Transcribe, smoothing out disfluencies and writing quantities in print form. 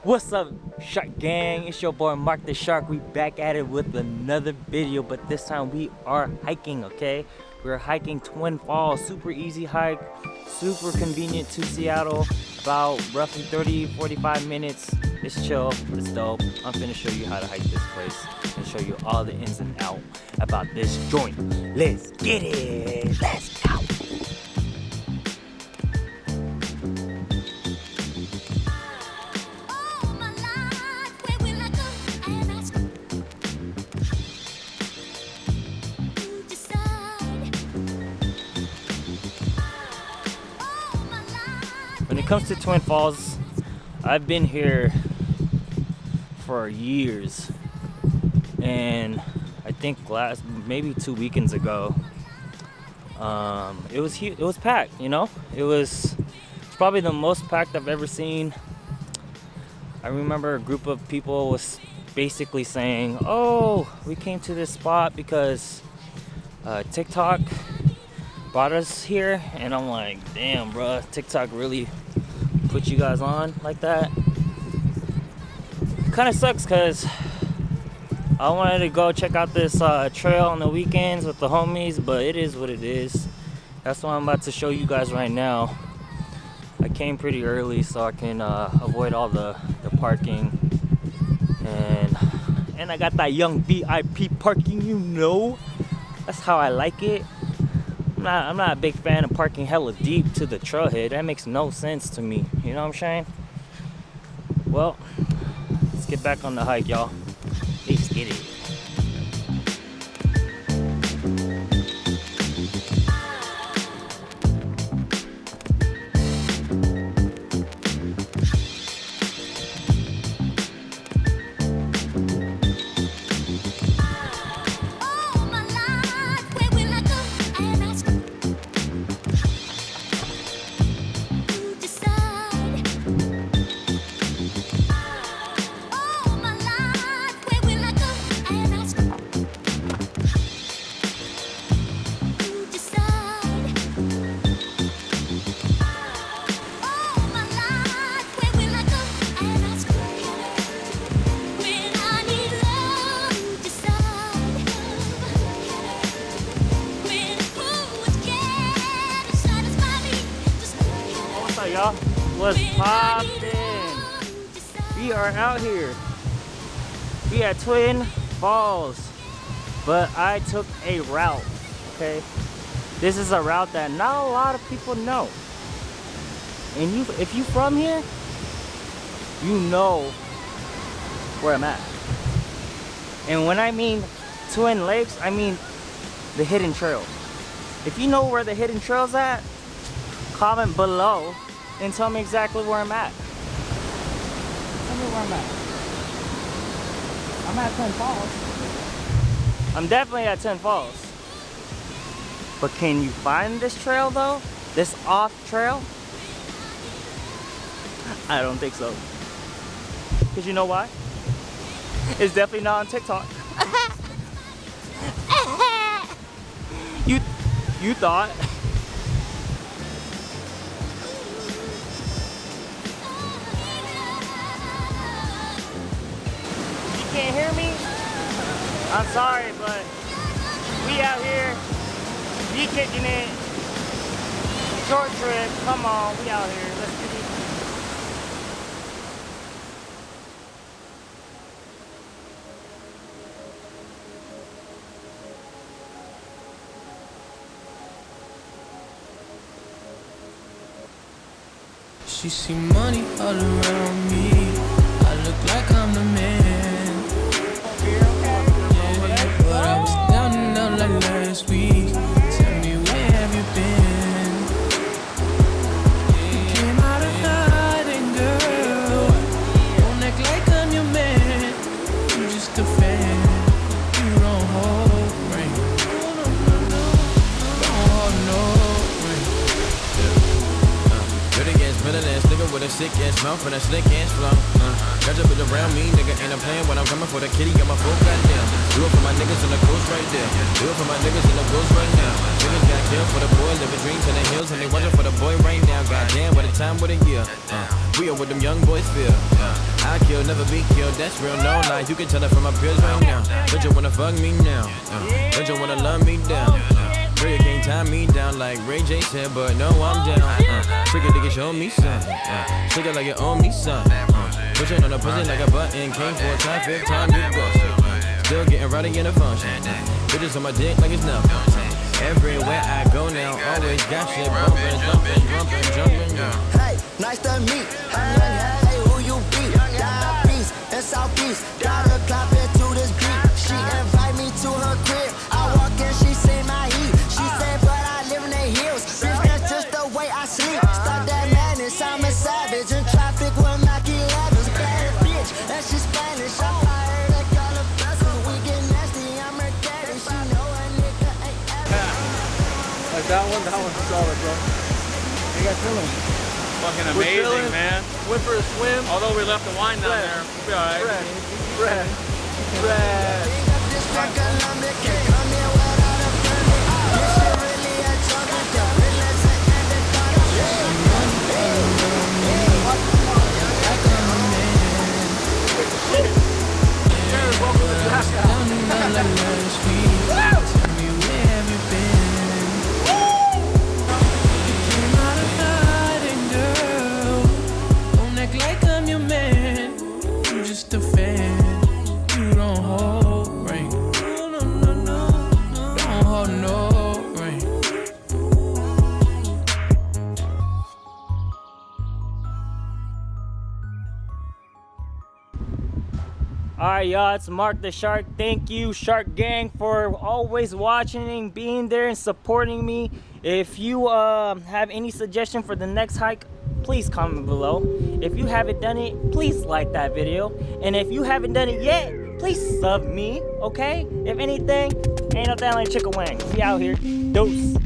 What's up, Shark Gang? It's your boy Mark the Shark. We back at it with another video, but this time we are hiking, okay? We're hiking Twin Falls. Super easy hike, super convenient to Seattle. About roughly 30-45 minutes. It's chill, it's dope. I'm finna show you how to hike this place and show you all the ins and outs about this joint. Let's get it. Let's go. When it comes to Twin Falls, I've been here for years, and I think maybe 2 weekends ago, it was packed. You know, it's probably the most packed I've ever seen. I remember a group of people was basically saying, "Oh, we came to this spot because TikTok brought us here," and I'm like, "Damn, bro, TikTok really put you guys on like that?" Kind of sucks because I wanted to go check out this trail on the weekends with the homies, but it is what it is. That's what I'm about to show you guys right now. I came pretty early so I can avoid all the parking, and I got that young VIP parking, you know. That's how I like it. I'm not a big fan of parking hella deep to the trailhead. That makes no sense to me. You know what I'm saying? Well, let's get back on the hike, y'all. Let's get it. Y'all, what's poppin'? We are out here. We at Twin Falls, but I took a route. Okay, this is a route that not a lot of people know. And if you from here, you know where I'm at. And when I mean Twin Lakes, I mean the hidden trail. If you know where the hidden trail's at, comment below and tell me exactly where I'm at. Tell me where I'm at. I'm at Twin Falls. I'm definitely at Twin Falls. But can you find this trail though? This off trail? I don't think so. Because you know why? It's definitely not on TikTok. You thought. Can't hear me? I'm sorry, but we out here, we kicking it. Short trip, come on, we out here. Let's get it. She see money all around me. I look like I'm the man. But I was down and out like last week. Tell me, where have you been? You came out of hiding, girl. Don't act like I'm your man. I'm just a fan. You don't hold ring. Don't hold no ring. Pretty ass, better ass nigga with a sick ass mouth and a slick ass flow. Got your bitch around me, nigga, ain't a plan when I'm coming for the kitty, got my full goddamn. Do it for my niggas in the coast right there. Do it for my niggas in the coast right now. Niggas got killed for the boy, living dreams in the hills, and they watching for the boy right now. Goddamn, what a time. time with a year. We are what them young boys feel. I kill, never be killed, that's real, no lie. You can tell it from my peers right now. Don't you wanna fuck me now? Don't you wanna love me down? Pray you can't tie me down like Ray J said, but no, I'm down. Trick it, nigga, show me something. Shake it like you owe me something. Pushing on the pussy like a button, came for a traffic time to go. Still getting rowdy in a function. Bitches on my dick like it's nothing. Everywhere I go now, always got shit bumping, jumping. Hey, nice to meet. Hey, who you be? Down east and southeast. Gotta clap into this beat. She invite me to her crib. I walk in, she say my heat. She say, but I live in the hills. Bitch, that's just the way I sleep. Start that madness, I'm a savage. In traffic with Mackie Levels. Bad bitch, and she Spanish. I heard that girl a vessel. We get nasty, I'm her daddy. She know a nigga ain't ever. Like that one's solid, bro. How you guys feeling? Fucking We're amazing, chilling. man. Went for a swim. Although we left the wine down Fresh. there, we'll be alright. Fresh. This fucking Colombian can't come here without a permit. This shit really a joke. I got realest and the Don't act like I'm your man. I'm just a fan. You don't hold rank. No. Don't hold no rank. Alright, y'all, it's Mark the Shark. Thank you, Shark Gang, for always watching and being there and supporting me. If you have any suggestion for the next hike, please comment below. If you haven't done it, please like that video. And if you haven't done it yet, please sub me, okay? If anything, ain't no damn like chicken wing. We out here. Deuce.